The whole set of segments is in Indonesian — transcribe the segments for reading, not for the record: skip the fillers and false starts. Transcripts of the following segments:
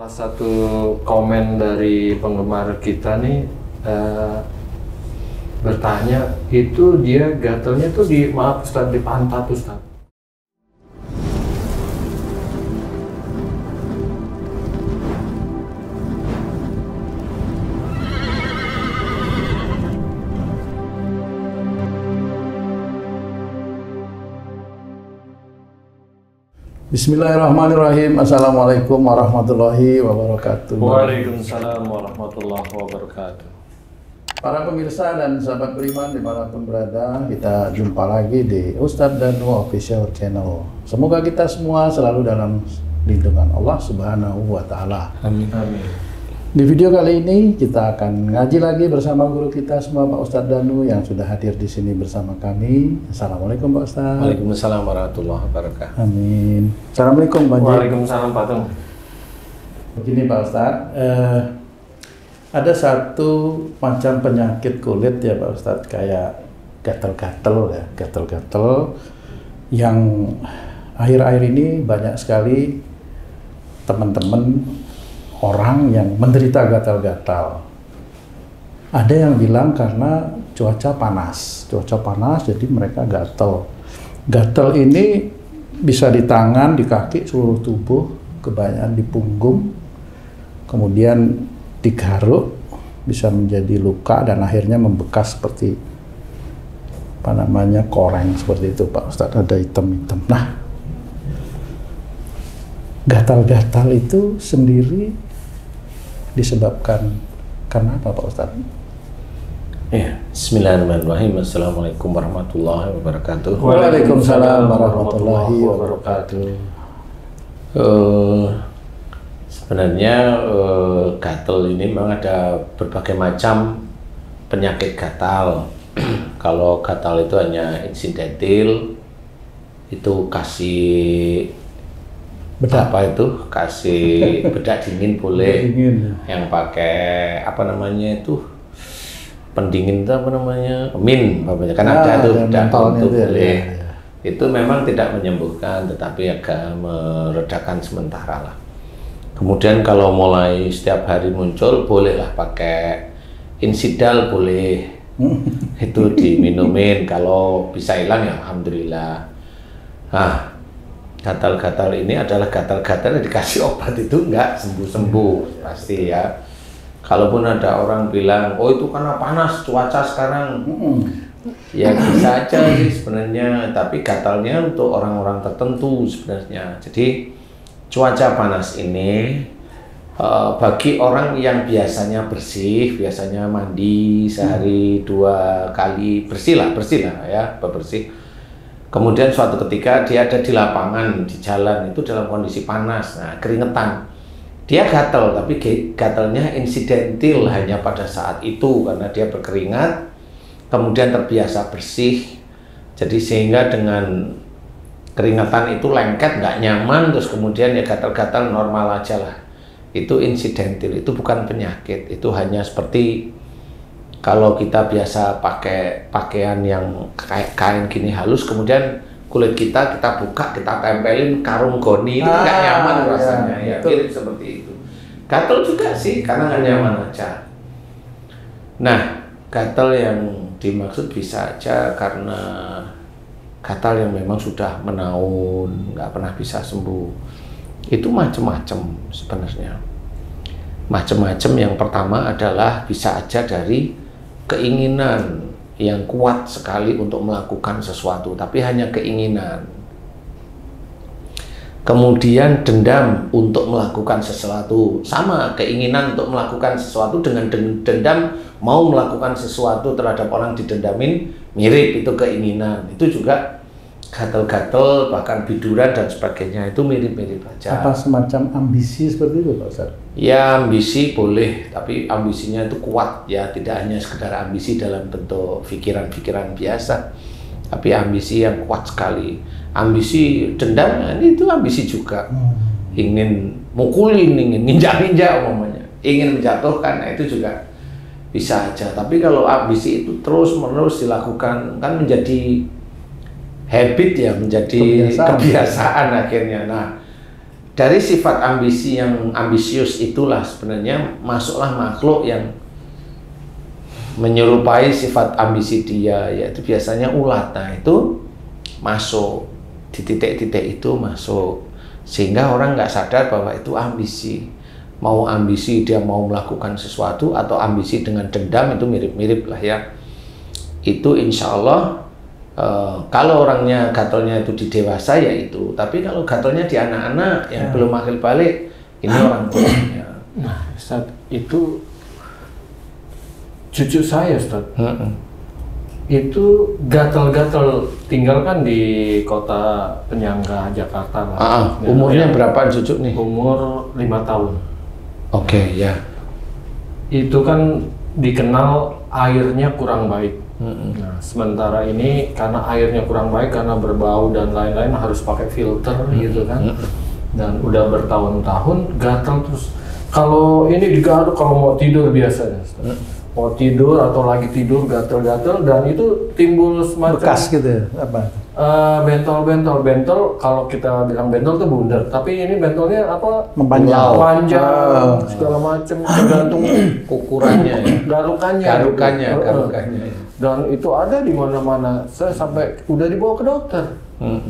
Salah satu komen dari penggemar kita nih bertanya, itu dia gatalnya tuh di, maaf Ustaz, di pantat Ustaz. Bismillahirrahmanirrahim. Assalamualaikum warahmatullahi wabarakatuh. Waalaikumsalam warahmatullahi wabarakatuh. Para pemirsa dan sahabat beriman dimanapun berada, kita jumpa lagi di Ustadz Danu Official Channel. Semoga kita semua selalu dalam lindungan Allah Subhanahu wa Ta'ala. Amin. Amin. Di video kali ini kita akan ngaji lagi bersama guru kita semua, Pak Ustadz Danu, yang sudah hadir di sini bersama kami. Assalamualaikum Pak Ustadz. Waalaikumsalam warahmatullahi wabarakatuh. Amin. Assalamualaikum Pak. Waalaikumsalam Pak Tung. Begini Pak Ustadz, ada satu macam penyakit kulit ya Pak Ustadz, kayak gatal-gatal ya, gatal-gatal yang akhir-akhir ini banyak sekali teman-teman orang yang menderita gatal-gatal. Ada yang bilang karena cuaca panas jadi mereka gatal. Gatal ini bisa di tangan, di kaki, seluruh tubuh, kebanyakan di punggung, kemudian digaruk, bisa menjadi luka dan akhirnya membekas seperti apa namanya, koreng seperti itu Pak Ustadz, ada hitam-hitam. Nah, gatal-gatal itu sendiri disebabkan karena apa Pak Ustadz? Ya, bismillahirrahmanirrahim. Assalamualaikum warahmatullahi wabarakatuh. Waalaikumsalam warahmatullahi wabarakatuh. Sebenarnya gatal ini memang ada berbagai macam penyakit gatal. Kalau gatal itu hanya insidentil, itu kasih bedak, apa itu, kasih bedak dingin boleh, yang pakai apa namanya itu, pendingin itu apa namanya, min kan ada tuh bedak itu boleh. Ya. Itu memang tidak menyembuhkan, tetapi agak meredakan sementara lah. Kemudian kalau mulai setiap hari muncul, bolehlah pakai insidal, boleh. Itu diminumin, kalau bisa hilang ya alhamdulillah. Nah, gatal-gatal ini adalah gatal-gatal yang dikasih obat itu enggak sembuh-sembuh pasti ya. Kalaupun ada orang bilang, oh itu karena panas cuaca sekarang, ya bisa aja sih sebenarnya, tapi gatalnya untuk orang-orang tertentu sebenarnya. Jadi cuaca panas ini bagi orang yang biasanya bersih, biasanya mandi sehari 2 kali, bersih lah ya, bersih. Kemudian suatu ketika dia ada di lapangan, di jalan, itu dalam kondisi panas, nah keringetan, dia gatal, tapi gatalnya insidentil, hanya pada saat itu karena dia berkeringat, kemudian terbiasa bersih, jadi sehingga dengan keringatan itu lengket, nggak nyaman, terus kemudian ya gatal-gatal normal aja lah. Itu insidentil, itu bukan penyakit, itu hanya seperti kalau kita biasa pakai pakaian yang kain gini halus, kemudian kulit kita buka, kita tempelin karung goni, itu nggak nyaman rasanya, ya mirip seperti itu. Gatal juga sih, karena nggak nyaman aja. Nah, gatal yang dimaksud bisa aja karena gatal yang memang sudah menaun, nggak pernah bisa sembuh. Itu macam-macam sebenarnya. Macam-macam, yang pertama adalah bisa aja dari keinginan yang kuat sekali untuk melakukan sesuatu, tapi hanya keinginan. Kemudian dendam untuk melakukan sesuatu, sama keinginan untuk melakukan sesuatu dengan dendam mau melakukan sesuatu terhadap orang didendamin, mirip, itu keinginan. Itu juga gatal-gatal, bahkan biduran dan sebagainya, itu mirip-mirip aja. Apa semacam ambisi seperti itu Pak Ustadz? Ya ambisi boleh, tapi ambisinya itu kuat ya, tidak hanya sekedar ambisi dalam bentuk pikiran-pikiran biasa, tapi ambisi yang kuat sekali. Ambisi dendam, itu ambisi juga. Ingin mukulin, ingin ninja-ninja umumnya, ingin menjatuhkan, nah itu juga bisa aja. Tapi kalau ambisi itu terus-menerus dilakukan, kan menjadi habit ya, menjadi kebiasaan akhirnya. Nah, dari sifat ambisi yang ambisius itulah sebenarnya masuklah makhluk yang menyerupai sifat ambisi dia, yaitu biasanya ulat. Nah itu masuk di titik-titik itu masuk, sehingga orang nggak sadar bahwa itu ambisi. Mau ambisi dia mau melakukan sesuatu atau ambisi dengan dendam itu mirip-mirip lah ya. Itu insya Allah kalau orangnya gatalnya itu di dewasa ya itu, tapi kalau gatalnya di anak-anak yang belum akil balik, ini orang tuanya. Nah, Ustaz, itu cucu saya, Ustaz. Itu gatal-gatal, tinggal kan di kota penyangga Jakarta lah. Umurnya berapa cucu nih? Umur 5 tahun. Oke, ya. Itu kan dikenal airnya kurang baik. Nah, sementara ini karena airnya kurang baik, karena berbau dan lain-lain harus pakai filter gitu kan. Dan udah bertahun-tahun gatal terus. Kalau ini digaruk kalau mau tidur biasanya. Mau tidur atau lagi tidur gatal-gatal, dan itu timbul semacam bekas gitu ya, apa? Bentol. Kalau kita bilang bentol itu bundar, tapi ini bentolnya apa? Memanjang. Panjang, segala macam, tergantung ukurannya ya. Garukannya. Garukannya. Dan itu ada di mana-mana. Saya sampai udah dibawa ke dokter.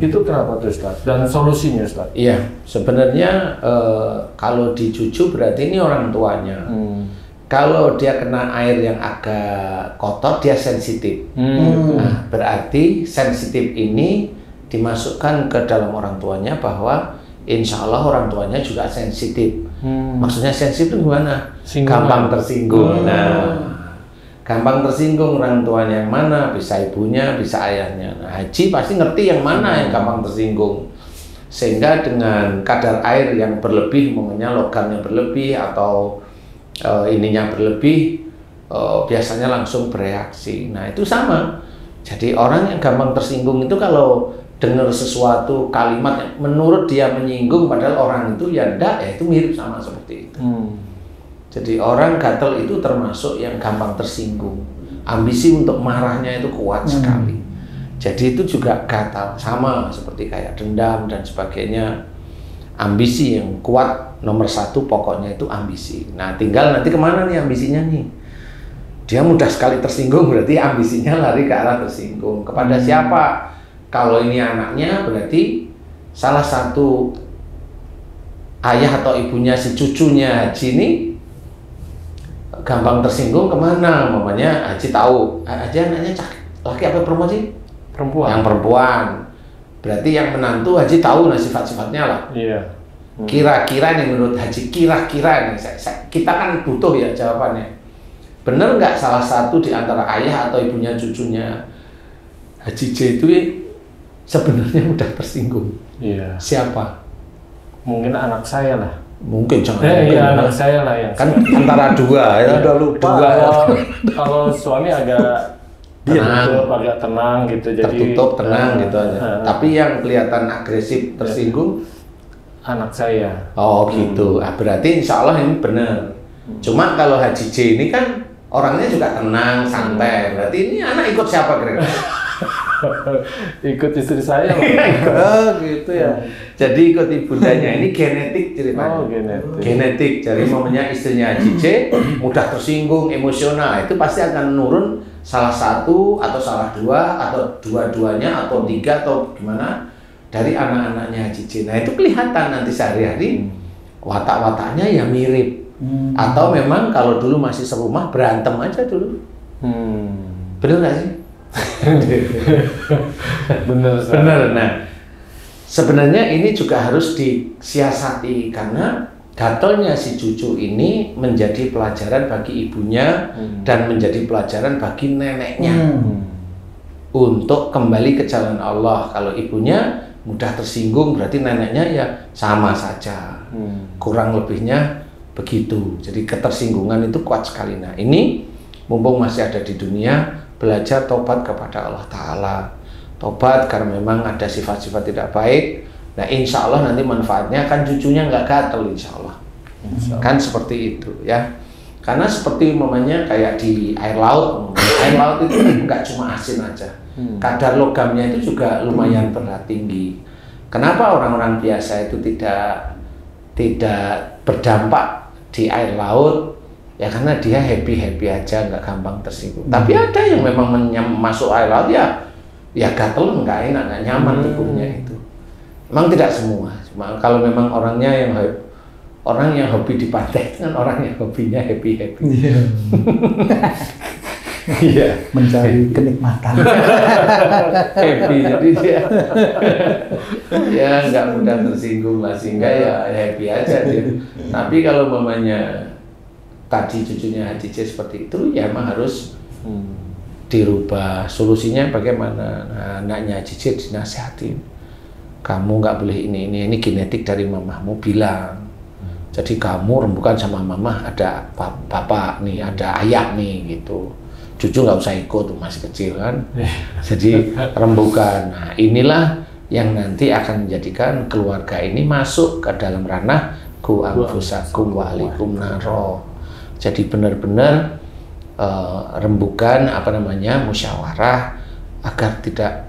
Itu kenapa tuh, Ustaz? Dan solusinya, Ustaz? Iya, sebenarnya kalau di cucu berarti ini orang tuanya. Kalau dia kena air yang agak kotor, dia sensitif. Nah, berarti sensitif ini dimasukkan ke dalam orang tuanya bahwa insya Allah orang tuanya juga sensitif. Maksudnya sensitif itu gimana? Gampang tersinggung. Nah, gampang tersinggung orang tuanya yang mana? Bisa ibunya, bisa ayahnya. Nah, Haji pasti ngerti yang mana yang gampang tersinggung. Sehingga dengan kadar air yang berlebih, mungkinnya logamnya berlebih atau ininya berlebih, biasanya langsung bereaksi. Nah itu sama. Jadi orang yang gampang tersinggung itu kalau dengar sesuatu kalimat yang menurut dia menyinggung padahal orang itu ya enggak, ya itu mirip sama seperti itu. Jadi orang gatal itu termasuk yang gampang tersinggung. Ambisi untuk marahnya itu kuat sekali. Jadi itu juga gatal, sama seperti kayak dendam dan sebagainya. Ambisi yang kuat nomor 1 pokoknya itu ambisi. Nah tinggal nanti kemana nih ambisinya nih? Dia mudah sekali tersinggung, berarti ambisinya lari ke arah tersinggung. Kepada siapa? Kalau ini anaknya berarti salah satu ayah atau ibunya si cucunya Haji ini gampang tersinggung kemana? Mamanya Haji tahu, Haji anaknya laki apa perempuan sih? Perempuan. Yang perempuan. Berarti yang menantu Haji tahu nah sifat-sifatnya lah. Iya. Kira-kira nih menurut Haji, kira-kira nih kita kan butuh ya jawabannya. Bener nggak salah satu di antara ayah atau ibunya cucunya Haji J itu sebenarnya udah tersinggung? Iya. Siapa? Mungkin anak saya lah. Mungkin jangan. Iya, anak saya lah yang kan antara dua ya. Udah lupa. Kalau suami agak tertutup, agak tenang gitu, jadi tertutup tenang gitu aja. Tapi yang kelihatan agresif tersinggung anak saya. Oh gitu. Berarti insya Allah ini benar. Cuma kalau Haji J ini kan orangnya juga tenang, santai. Berarti ini anak ikut siapa kira-kira? Ikut istri saya. Gitu ya. Jadi ikut ibundanya. Ini genetik ceritanya. Oh, genetik. Genetik. Jadi mamanya istrinya Haji J mudah tersinggung, emosional. Itu pasti akan menurun salah satu atau salah dua atau dua-duanya atau tiga atau gimana dari anak-anaknya Haji J. Nah itu kelihatan nanti sehari-hari watak-wataknya ya mirip. Atau memang kalau dulu masih serumah berantem aja dulu. Bener nggak sih? Bener. Nah sebenarnya ini juga harus disiasati karena gatalnya si cucu ini menjadi pelajaran bagi ibunya dan menjadi pelajaran bagi neneknya untuk kembali ke jalan Allah. Kalau ibunya mudah tersinggung berarti neneknya ya sama saja, kurang lebihnya begitu. Jadi ketersinggungan itu kuat sekali. Nah ini mumpung masih ada di dunia, belajar tobat kepada Allah Ta'ala. Tobat karena memang ada sifat-sifat tidak baik. Nah insya Allah nanti manfaatnya kan cucunya nggak gatel insya Allah. Kan seperti itu ya. Karena seperti umpamanya kayak di air laut itu nggak cuma asin aja. Kadar logamnya itu juga lumayan berat tinggi. Kenapa orang-orang biasa itu tidak tidak berdampak di air laut, ya karena dia happy aja, nggak gampang tersinggung. Tapi ada yang memang masuk air laut ya gatel, nggak enak, nggak nyaman tubuhnya itu. Memang tidak semua. Cuma kalau memang orang yang hobi di pantai kan orang yang hobinya happy. Iya, mencari kenikmatan. Happy, jadi dia ya nggak mudah tersinggung lah, sehingga ya happy aja dia. Tapi kalau mamanya tadi cucunya Hadijah seperti itu, ya emang harus dirubah. Solusinya bagaimana? Nah, anaknya Hadijah dinasihatin, kamu nggak boleh ini genetik dari mamahmu bilang. Jadi kamu rembukan sama mamah, ada bapak nih, ada ayah nih gitu. Cucu nggak usah ikut, masih kecil kan. Jadi rembukan. Nah, inilah yang nanti akan menjadikan keluarga ini masuk ke dalam ranah ku anfusakum wa ahlikum naro. Jadi benar-benar rembukan musyawarah agar tidak,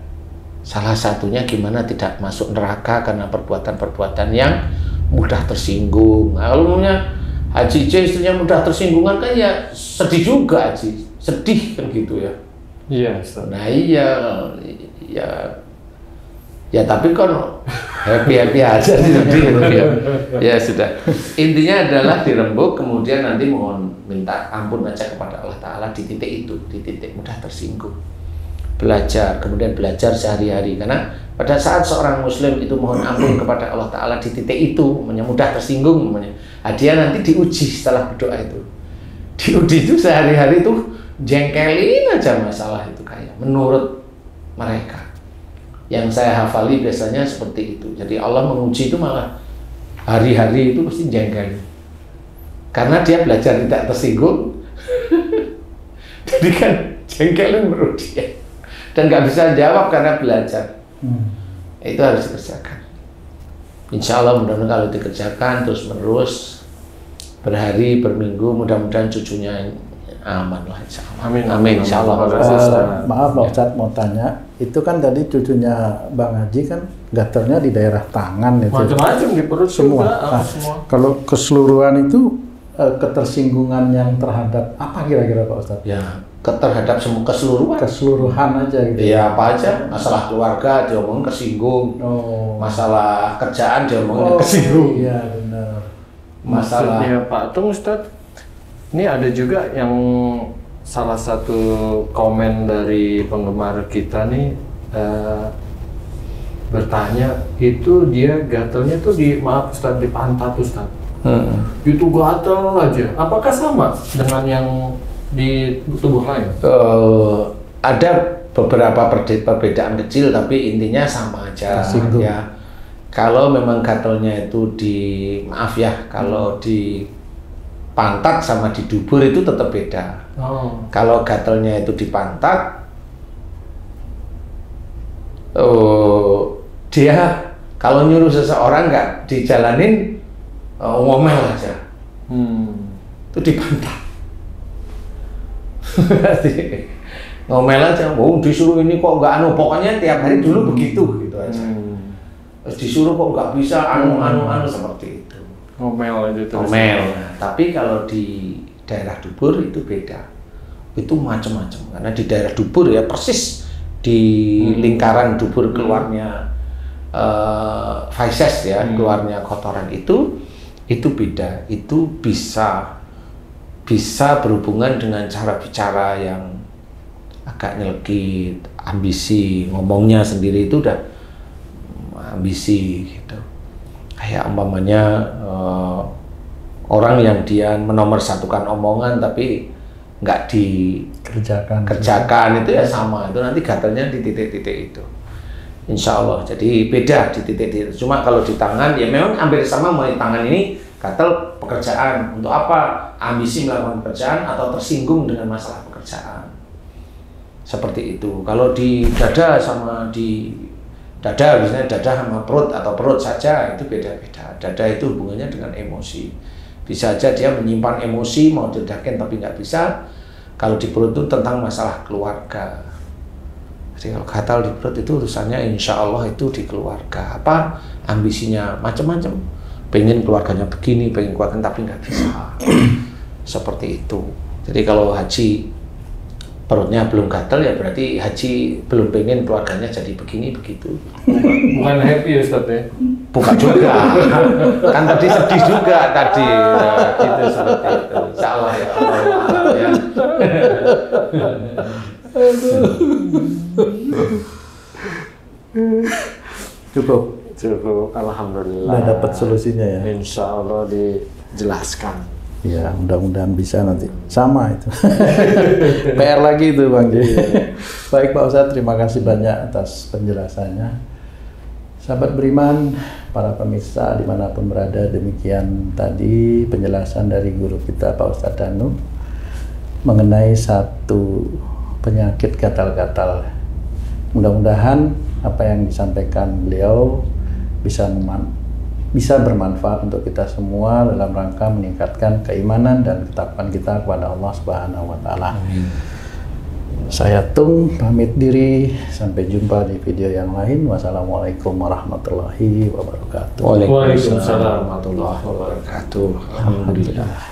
salah satunya gimana tidak masuk neraka karena perbuatan-perbuatan yang mudah tersinggung. Nah, kalau Hadijah istrinya mudah tersinggungan kan ya sedih juga, Haji. Sedih kan gitu ya. Iya. Nah iya, ya tapi kan happy aja sedih gitu ya. Ya sudah. Intinya adalah dirembuk, kemudian nanti mohon minta ampun aja kepada Allah Taala di titik itu, di titik mudah tersinggung. Belajar, kemudian belajar sehari-hari, karena pada saat seorang muslim itu mohon ampun kepada Allah Ta'ala di titik itu, mudah tersinggung, dia nanti diuji setelah berdoa itu. Diuji itu sehari-hari itu jengkelin aja masalah itu, kayak menurut mereka. Yang saya hafali biasanya seperti itu. Jadi Allah menguji itu malah hari-hari itu pasti jengkelin, karena dia belajar tidak tersinggung. Jadi kan jengkelin menurut dia, dan nggak bisa jawab karena belajar. Itu harus dikerjakan. Insya Allah mudah-mudahan kalau dikerjakan terus menerus, berhari berminggu, mudah-mudahan cucunya aman lah, insya Allah. Amin. Insya Allah. Maaf Pak Ustadz, mau tanya, itu kan tadi cucunya Bang Haji kan gatalnya di daerah tangan itu. Macam-macam di perut semua. juga, Nah, semua. Kalau keseluruhan itu ketersinggungan yang terhadap apa kira-kira Pak Ustadz? Ya, terhadap semua keseluruhan. Keseluruhan aja gitu. Iya, apa aja. Masalah keluarga diomongin kesinggung. Masalah kerjaan diomongin kesinggung. Iya benar. Masalah. Maksudnya Pak Tung, Ustadz, ini ada juga yang salah satu komen dari penggemar kita nih bertanya, itu dia gatalnya tuh maaf Ustadz, di pantat Ustadz. Itu gatal aja. Apakah sama dengan yang di tubuh lain? Ada beberapa perbedaan kecil, tapi intinya sama aja. Ya. Kalau memang gatalnya itu kalau di pantat sama di dubur itu tetap beda. Kalau gatalnya itu di pantat, dia kalau nyuruh seseorang nggak dijalanin, ngomel aja. Itu di pantat. Ngomel aja, disuruh ini kok nggak pokoknya tiap hari dulu begitu gitu aja. Terus disuruh kok nggak bisa seperti itu. Ngomel aja terus. Ngomel. Nah, tapi kalau di daerah dubur itu beda. Itu macam-macam, karena di daerah dubur ya persis di lingkaran dubur keluarnya feces ya, keluarnya kotoran itu beda. Itu bisa berhubungan dengan cara bicara yang agak nyelekit, ambisi, ngomongnya sendiri itu udah ambisi gitu. Kayak umpamanya orang yang dia menomorsatukan omongan tapi nggak dikerjakan itu ya sama, itu nanti gatalnya di titik-titik itu. Insya Allah, jadi beda di titik-titik. Cuma kalau di tangan ya memang hampir sama, mulai tangan ini gatal pekerjaan. Untuk apa? Ambisi melakukan pekerjaan atau tersinggung dengan masalah pekerjaan. Seperti itu. Kalau di dada sama di dada, misalnya dada sama perut atau perut saja, itu beda-beda. Dada itu hubungannya dengan emosi. Bisa aja dia menyimpan emosi, mau diledakin tapi nggak bisa. Kalau di perut itu tentang masalah keluarga. Jadi kalau gatal di perut itu urusannya insya Allah itu di keluarga. Apa? Ambisinya macam-macam. pengen keluarganya begini, pengen keluarganya, tapi nggak bisa. Seperti itu. Jadi kalau haji perutnya belum gatal ya berarti haji belum pengen keluarganya jadi begini begitu. Bukan happy Ustaz ya? Bukan juga. Kan tadi sedih juga tadi. Nah, gitu seperti itu. Insya Allah ya. Allah, ya. Cukup. Cukup, alhamdulillah. Udah dapat solusinya ya. Insya Allah dijelaskan. Ya, mudah-mudahan bisa nanti. Sama itu. PR lagi itu Bang. Baik Pak Ustadz, terima kasih banyak atas penjelasannya. Sahabat beriman, para pemirsa dimanapun berada, demikian tadi penjelasan dari guru kita Pak Ustadz Danu mengenai satu penyakit gatal-gatal. Mudah-mudahan apa yang disampaikan beliau bisa bermanfaat untuk kita semua dalam rangka meningkatkan keimanan dan ketakwaan kita kepada Allah Subhanahu wa Ta'ala. Saya Tung pamit diri, sampai jumpa di video yang lain. Wassalamualaikum warahmatullahi wabarakatuh. Waalaikumsalam warahmatullahi wabarakatuh. Alhamdulillah.